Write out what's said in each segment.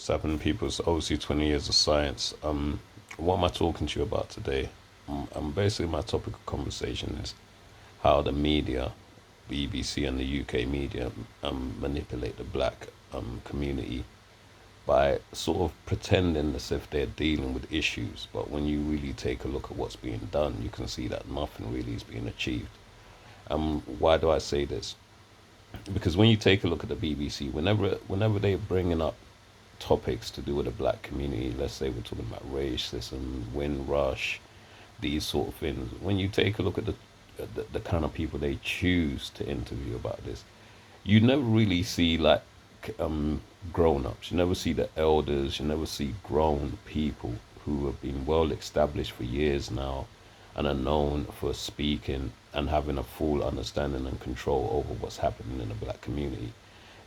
Seven people's obviously 20 years of science. What am I talking to you about today? Basically my topic of conversation is how the media, BBC and the UK media, manipulate the black community by sort of pretending as if they're dealing with issues. But when you really take a look at what's being done, you can see that nothing really is being achieved. Why do I say this? Because when you take a look at the BBC, whenever they're bringing up topics to do with the black community, let's say we're talking about racism, Windrush, these sort of things. When you take a look at the kind of people they choose to interview about this, you never really see like um, grown-ups. You never see the elders. You never see grown people who have been well established for years now and are known for speaking and having a full understanding and control over what's happening in the black community.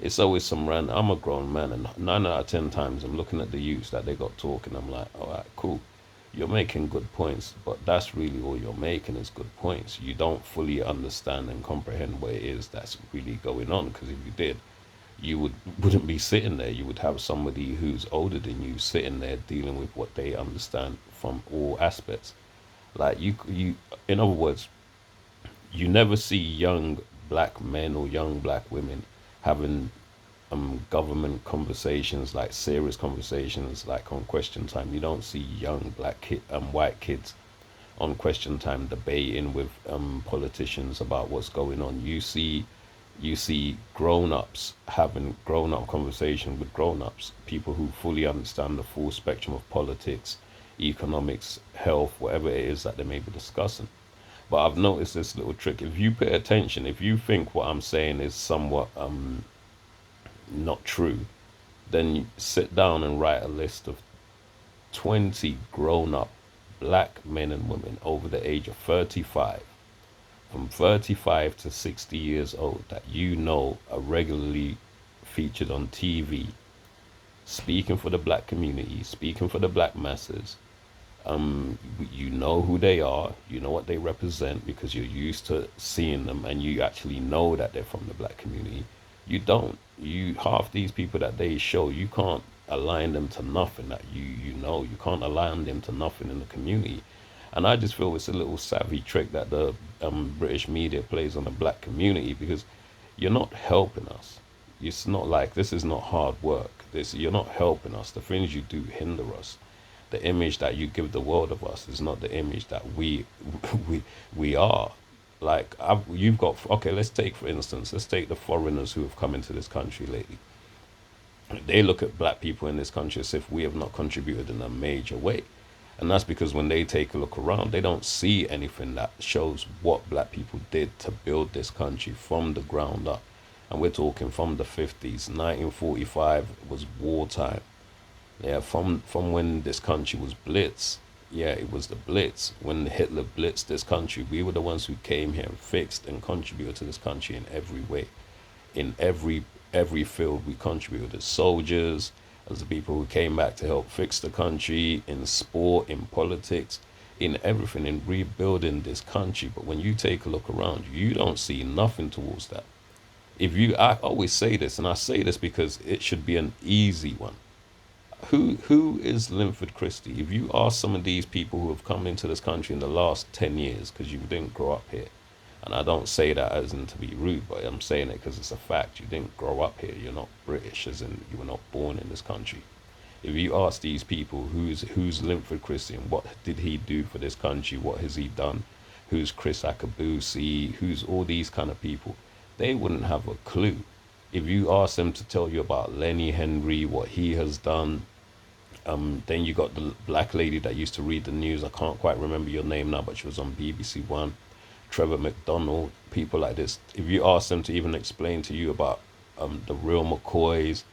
It's always some random. I'm a grown man, and 9 out of 10 times I'm looking at the youths that they got talking. I'm like, all right, cool. You're making good points, but that's really all you're making is good points. You don't fully understand and comprehend what it is that's really going on. Because if you did, you wouldn't be sitting there. You would have somebody who's older than you sitting there dealing with what they understand from all aspects. Like in other words, you never see young black men or young black women having government conversations, like serious conversations, like on Question Time. You don't see young white kids on Question Time debating with politicians about what's going on. You see grown-ups having grown-up conversation with grown-ups, people who fully understand the full spectrum of politics, economics, health, whatever it is that they may be discussing. But I've noticed this little trick. If you pay attention, if you think what I'm saying is somewhat not true, then you sit down and write a list of 20 grown-up black men and women over the age of 35, from 35 to 60 years old, that you know are regularly featured on TV, speaking for the black community, speaking for the black masses. You know who they are, you know what they represent because you're used to seeing them and you actually know that they're from the black community. You don't. You half these people that they show, you can't align them to nothing that you know. You can't align them to nothing in the community. And I just feel it's a little savvy trick that the British media plays on the black community because you're not helping us. It's not like this is not hard work. This You're not helping us. The things you do hinder us. The image that you give the world of us is not the image that we we are. You've got, okay, let's take for instance, let's take the foreigners who have come into this country lately. They look at black people in this country as if we have not contributed in a major way. And that's because when they take a look around, they don't see anything that shows what black people did to build this country from the ground up. And we're talking from the 50s. 1945 was wartime. Yeah, from when this country was blitz. Yeah, it was the blitz. When Hitler blitzed this country, we were the ones who came here and fixed and contributed to this country in every way. In every field we contributed as soldiers, as the people who came back to help fix the country, in sport, in politics, in everything, in rebuilding this country. But when you take a look around, you don't see nothing towards that. I always say this, and I say this because it should be an easy one. Who is Linford Christie? If you ask some of these people who have come into this country in the last 10 years, because you didn't grow up here, and I don't say that as in to be rude, but I'm saying it because it's a fact. You didn't grow up here. You're not British, as in you were not born in this country. If you ask these people who's Linford Christie and what did he do for this country, what has he done, who's Chris Akabusi, who's all these kind of people, they wouldn't have a clue. If you ask them to tell you about Lenny Henry, what he has done, then you got the black lady that used to read the news. I can't quite remember your name now, but she was on BBC One. Trevor McDonald, people like this. If you ask them to even explain to you about the real McCoys,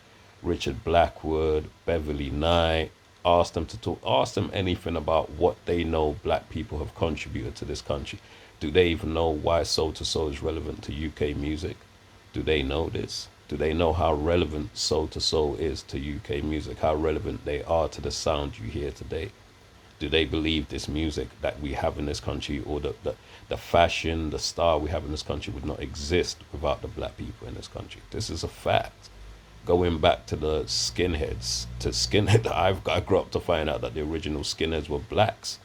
Richard Blackwood, Beverly Knight, ask them anything about what they know black people have contributed to this country. Do they even know why Soul to Soul is relevant to UK music? Do they know this? Do they know how relevant Soul to Soul is to UK music? How relevant they are to the sound you hear today? Do they believe this music that we have in this country, or the fashion, the style we have in this country would not exist without the black people in this country? This is a fact. going back to the skinheads, to skinhead. I grew up to find out that the original skinheads were blacks.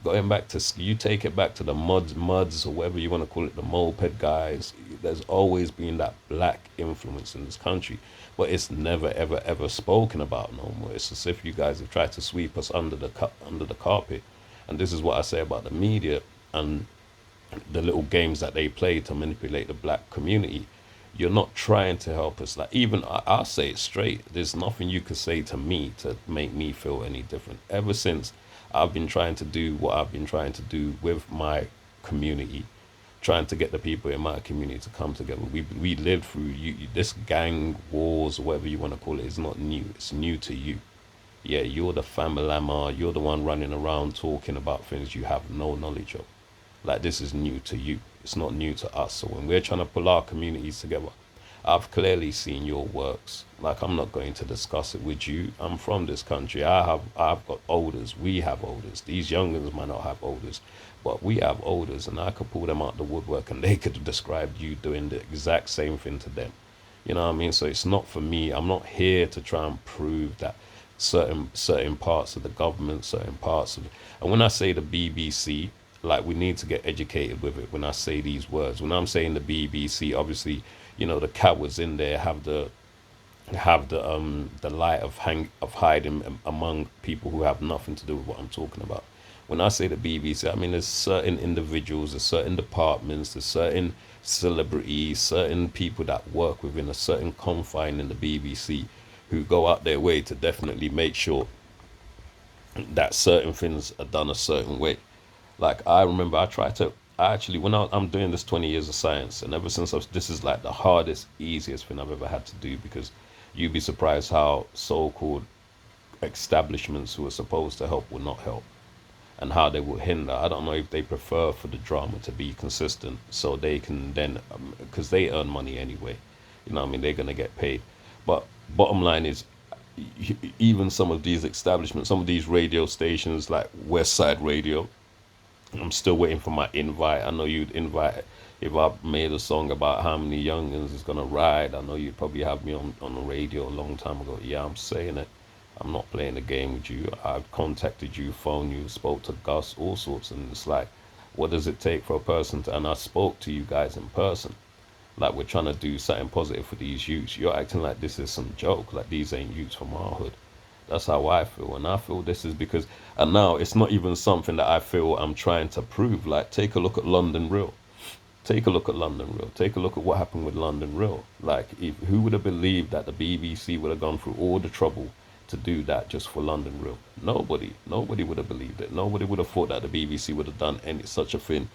Going back to, you take it back to the muds, or whatever you want to call it, the moped guys. There's always been that black influence in this country, but it's never ever ever spoken about no more. It's as if you guys have tried to sweep us under the under the carpet. And this is what I say about the media and the little games that they play to manipulate the black community. You're not trying to help us. Like, even I'll say it straight, there's nothing you could say to me to make me feel any different. Ever since I've been trying to do what I've been trying to do with my community, trying to get the people in my community to come together. We lived through this gang wars, or whatever you want to call it, is not new. It's new to you. Yeah, you're the family, you're the one running around talking about things you have no knowledge of. Like, this is new to you. It's not new to us. So when we're trying to pull our communities together, I've clearly seen your works. Like, I'm not going to discuss it with you. I'm from this country. I've got elders. We have elders. These young ones might not have elders, but we have elders, and I could pull them out the woodwork, and they could have described you doing the exact same thing to them. You know what I mean? So it's not for me. I'm not here to try and prove that certain parts of the government, certain parts of it. And when I say the BBC, like, we need to get educated with it when I say these words. When I'm saying the BBC, obviously, the cowards in there have the light of hiding among people who have nothing to do with what I'm talking about. When I say the BBC, I mean there's certain individuals, there's certain departments, there's certain celebrities, certain people that work within a certain confine in the BBC who go out their way to definitely make sure that certain things are done a certain way. Like, I remember I actually, when I'm doing this 20 years of science, and ever since this is like the hardest, easiest thing I've ever had to do, because you'd be surprised how so-called establishments who are supposed to help will not help, and how they will hinder. I don't know if they prefer for the drama to be consistent so they can then, because they earn money anyway, what I mean, they're going to get paid. But bottom line is, even some of these establishments, some of these radio stations like West Side Radio, I'm still waiting for my invite. I know you'd invite, if I made a song about how many youngins is gonna ride. I know you'd probably have me on the radio a long time ago. Yeah, I'm saying it. I'm not playing a game with you. I've contacted you, phoned you, spoke to Gus, all sorts, and it's like, what does it take for a person to? And I spoke to you guys in person. Like, we're trying to do something positive for these youths. You're acting like this is some joke. Like, these ain't youths from our hood. That's how I feel. And I feel this is because, and now it's not even something that I feel I'm trying to prove. Like, take a look at London Real. Take a look at London Real. Take a look at what happened with London Real. Like, who would have believed that the BBC would have gone through all the trouble to do that just for London Real? Nobody. Nobody would have believed it. Nobody would have thought that the BBC would have done any such a thing,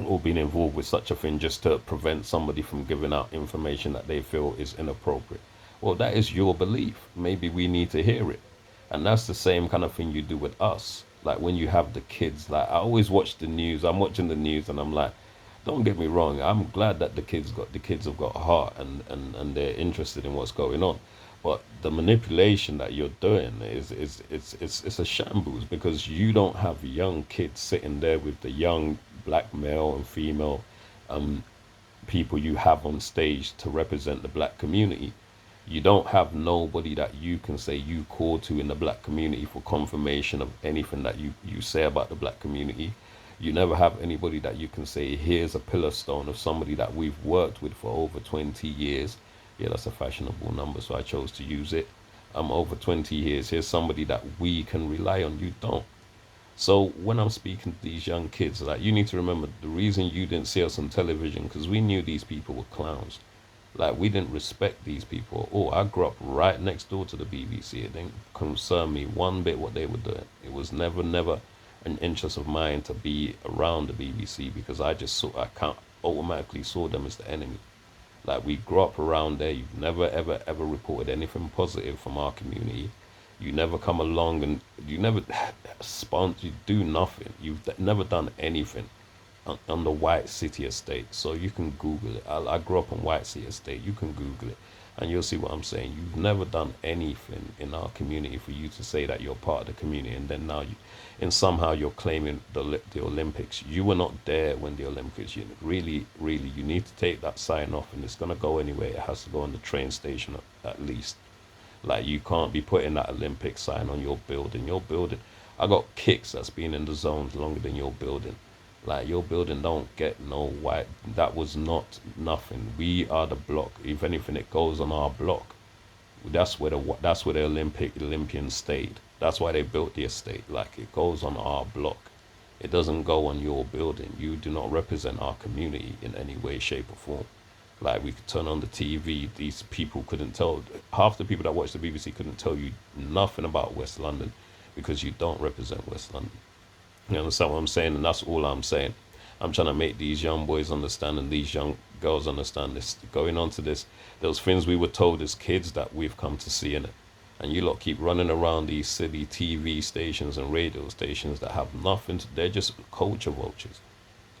or been involved with such a thing, just to prevent somebody from giving out information that they feel is inappropriate. Well, that is your belief. Maybe we need to hear it. And that's the same kind of thing you do with us. Like, when you have the kids, like, I always watch the news. I'm watching the news and I'm like, don't get me wrong, I'm glad that the kids have got a heart, and they're interested in what's going on. But the manipulation that you're doing it's a shambles, because you don't have young kids sitting there with the young black male and female people you have on stage to represent the black community. You don't have nobody that you can say you call to in the black community for confirmation of anything that you say about the black community. You never have anybody that you can say, here's a pillar stone of somebody that we've worked with for over 20 years. Yeah, that's a fashionable number, so I chose to use it. Over 20 years. Here's somebody that we can rely on. You don't. So when I'm speaking to these young kids, like, you need to remember the reason you didn't see us on television, because we knew these people were clowns. Like, we didn't respect these people. Oh, I grew up right next door to the BBC. It didn't concern me one bit what they were doing. It was never an interest of mine to be around the BBC, because I can't automatically saw them as the enemy. Like, we grew up around there. You've never ever reported anything positive from our community. You never come along, and you never you do nothing. You've never done anything on the White City Estate. So you can Google it. I grew up on White City Estate. You can Google it. And you'll see what I'm saying. You've never done anything in our community for you to say that you're part of the community, and then now you, and somehow you're claiming the Olympics. You were not there when the Olympics. You really, really, you need to take that sign off, and it's gonna go anywhere. It has to go on the train station at least. Like you can't be putting that Olympic sign on your building. Your building, I got kicks that's been in the zones longer than your building. Like your building don't get no white. That was not nothing. We are the block. If anything, it goes on our block. That's where the Olympians stayed. That's why they built the estate. Like it goes on our block. It doesn't go on your building. You do not represent our community in any way, shape, or form. Like we could turn on the TV. These people couldn't tell. Half the people that watch the BBC couldn't tell you nothing about West London because you don't represent West London. You understand what I'm saying? And that's all I'm saying. I'm trying to make these young boys understand and these young girls understand this. Going on to this, those things we were told as kids that we've come to see in it. And you lot keep running around these silly TV stations and radio stations that have nothing to, they're just culture vultures.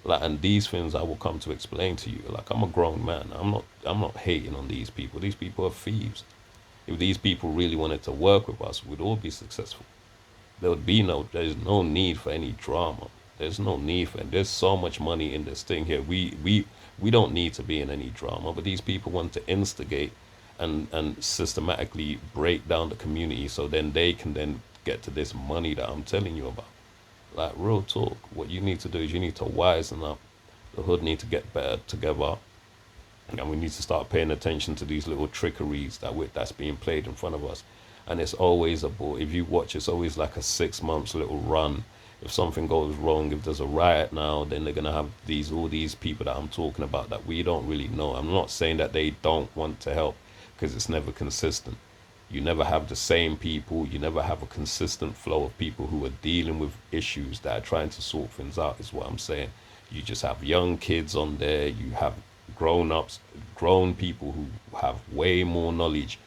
Like, and these things I will come to explain to you. Like, I'm a grown man. I'm not hating on these people. These people are thieves. If these people really wanted to work with us, we'd all be successful. There's no need for any drama. There's no need for it. There's so much money in this thing here. We don't need to be in any drama, but these people want to instigate and systematically break down the community so then they can then get to this money that I'm telling you about. Like real talk, what you need to do is you need to wisen up. The hood need to get better together, and we need to start paying attention to these little trickeries that's being played in front of us. And it's always if you watch, it's always like a 6 months little run. If something goes wrong, if there's a riot now, then they're gonna have all these people that I'm talking about that we don't really know. I'm not saying that they don't want to help, because it's never consistent. You never have the same people. You never have a consistent flow of people who are dealing with issues that are trying to sort things out, is what I'm saying. You just have young kids on there. You have grown-ups, grown people who have way more knowledge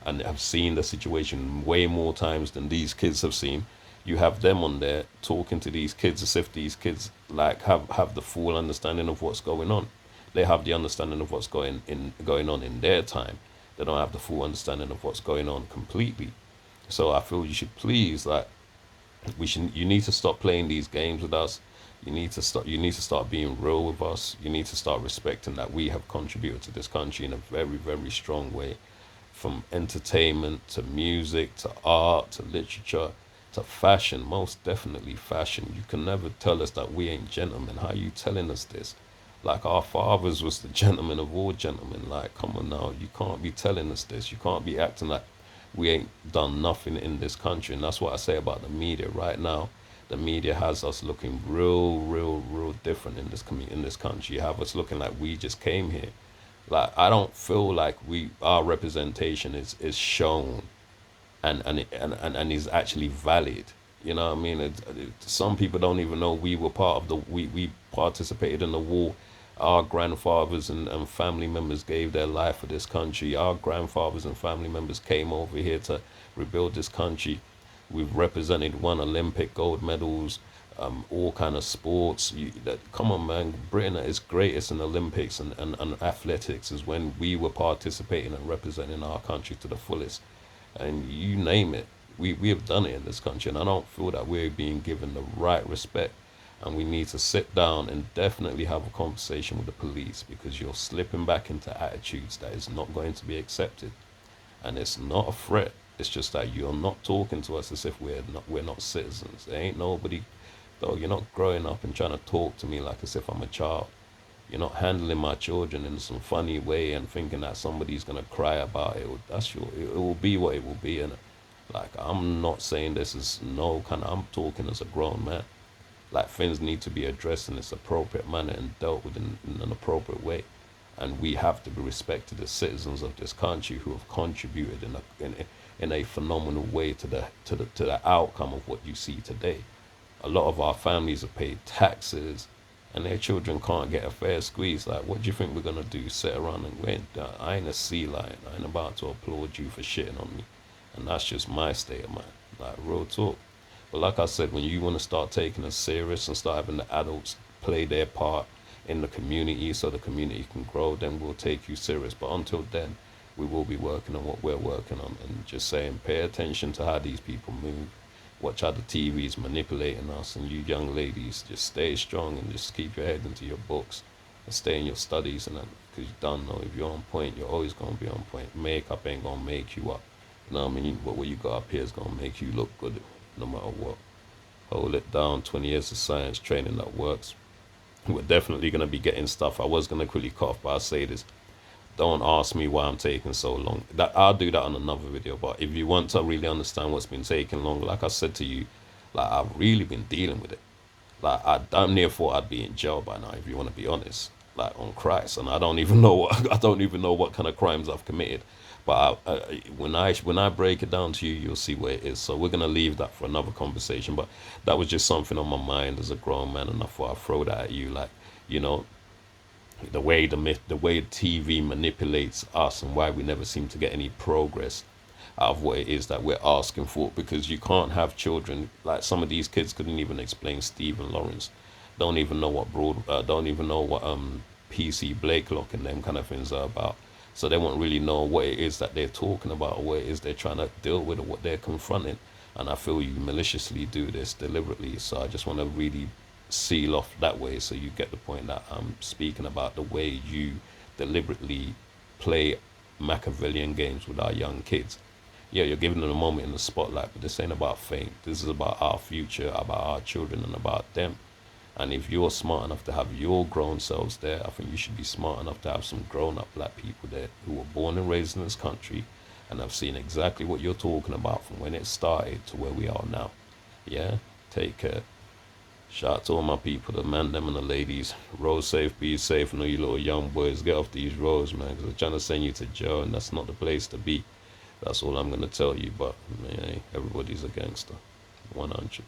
and have seen the situation way more times than these kids have seen. You have them on there talking to these kids as if these kids like have the full understanding of what's going on. They have the understanding of what's going on in their time. They don't have the full understanding of what's going on completely. So I feel you should please, like, you need to stop playing these games with us. You need to start being real with us. You need to start respecting that we have contributed to this country in a very, very strong way. From entertainment to music to art to literature to fashion, most definitely fashion. You can never tell us that we ain't gentlemen. How are you telling us this? Like our fathers was the gentlemen of all gentlemen. Like, come on now, you can't be telling us this. You can't be acting like we ain't done nothing in this country. And that's what I say about the media right now. The media has us looking real, real, real different in this country. You have us looking like we just came here. Like I don't feel like our representation is shown and is actually valid. You know what I mean? Some people don't even know we were part of we participated in the war. Our grandfathers and family members gave their life for this country. Our grandfathers and family members came over here to rebuild this country. We've represented, won Olympic gold medals, all kind of sports. Come on, man. Britain is greatest in Olympics and athletics is when we were participating and representing our country to the fullest. And you name it, we have done it in this country. And I don't feel that we're being given the right respect. And we need to sit down and definitely have a conversation with the police, because you're slipping back into attitudes that is not going to be accepted. And it's not a threat. It's just that you're not talking to us as if we're not citizens. There ain't nobody, though. You're not growing up and trying to talk to me like as if I'm a child. You're not handling my children in some funny way and thinking that somebody's gonna cry about it. It will be what it will be. And like, I'm not saying this is no kind of. I'm talking as a grown man. Like, things need to be addressed in its appropriate manner and dealt with in an appropriate way. And we have to be respected as citizens of this country who have contributed in a phenomenal way to the outcome of what you see today. A lot of our families have paid taxes, and their children can't get a fair squeeze. Like, what do you think we're gonna do? Sit around and wait? I ain't a sea lion. I ain't about to applaud you for shitting on me. And that's just my state of mind. Like, real talk. But like I said, when you want to start taking us serious and start having the adults play their part in the community so the community can grow, then we'll take you serious. But until then, we will be working on what we're working on, and just saying, pay attention to how these people move. Watch how the TV is manipulating us, and you young ladies, just stay strong and just keep your head into your books and stay in your studies, and because you don't know, if you're on point, you're always gonna be on point. Makeup ain't gonna make you up. You know what I mean? But what you got up here is gonna make you look good, no matter what. Hold it down. 20 years of science training that works. We're definitely gonna be getting stuff. I was gonna quickly cut off, but I'll say this: don't ask me why I'm taking so long. That I'll do that on another video. But if you want to really understand what's been taking long, like I said to you, like I've really been dealing with it. Like I damn near thought I'd be in jail by now, if you want to be honest. Like on Christ, and I don't even know what I don't even know what kind of crimes I've committed. But when I break it down to you, you'll see where it is. So we're gonna leave that for another conversation. But that was just something on my mind as a grown man, and I thought I'd throw that at you. Like, you know, the way TV manipulates us, and why we never seem to get any progress out of what it is that we're asking for, because you can't have children like some of these kids couldn't even explain Stephen Lawrence, don't even know what don't even know what PC Blakelock and them kind of things are about, so they won't really know what it is that they're talking about, or what it is they're trying to deal with, or what they're confronting. And I feel you maliciously do this deliberately, so I just want to really seal off that way, so you get the point that I'm speaking about, the way you deliberately play Machiavellian games with our young kids. Yeah, you're giving them a moment in the spotlight, but this ain't about fame. This is about our future, about our children, and about them. And if you're smart enough to have your grown selves there, I think you should be smart enough to have some grown-up black people there who were born and raised in this country and have seen exactly what you're talking about from when it started to where we are now. Yeah? Take care. Shout out to all my people, the men, them, and the ladies. Road safe, be safe, and all you little young boys, get off these roads, man, because they're trying to send you to jail, and that's not the place to be. That's all I'm going to tell you, but man, everybody's a gangster. 100.